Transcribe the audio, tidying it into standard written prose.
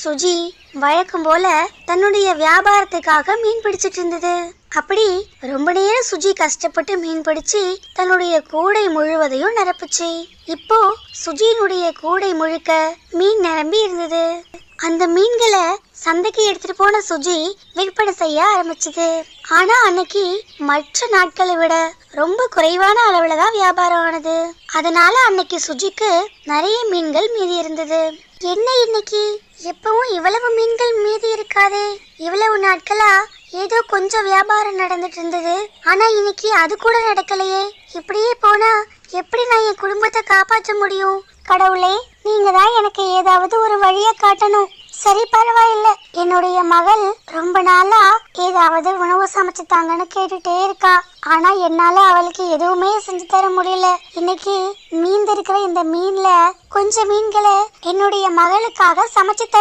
சுஜி வழக்கம் போல தன்னுடைய வியாபாரத்துக்காக மீன் பிடிச்சிட்டு இருந்தது. அப்படி ரொம்ப நேரம் சுஜி கஷ்டப்பட்டு மீன் பிடிச்சு தன்னுடைய கூடை முழுவதையும் நிரப்புச்சு. இப்போ சுஜியினுடைய கூடை முழுக்க மீன் நிரம்பி இருந்தது. அந்த மீன்களை சந்தைக்கு எடுத்துட்டு போன சுஜி விற்பனை செய்ய ஆரம்பிச்சது. ஆனா அன்னைக்கு மற்ற நாட்களை விட ரொம்ப குறைவான அளவுல தான் வியாபாரம் ஆனது. அதனால அன்னைக்கு சுஜிக்கு நிறைய மீன்கள் மீதி இருந்தது. என்ன இன்னைக்கு எப்பவும் இவ்வளவு மீன்கள் மீதி இருக்காதே, இவ்வளவு நாட்களா ஏதோ கொஞ்சம் வியாபாரம் நடந்துட்டு இருந்தது, ஆனா இன்னைக்கு அது கூட நடக்கலையே. இப்படியே போனா எப்படி நான் என் குடும்பத்தை காப்பாற்ற முடியும்? கடவுளே, நீங்க தான் எனக்கு ஏதாவது ஒரு வழியை காட்டணும். சரி, பரவாயில்ல. என்னுடைய மகள் ரொம்ப நாளா ஏதாவது உணவு சமைச்சு தாங்கன்னு கேட்டுட்டே இருக்கா. ஆனா என்னால அவளுக்கு எதுவுமே செஞ்சு தர முடியல. இன்னைக்கு மீந்திருக்கிற இந்த மீன்ல கொஞ்சம் மீன்களை என்னுடைய மகளுக்காக சமைச்சு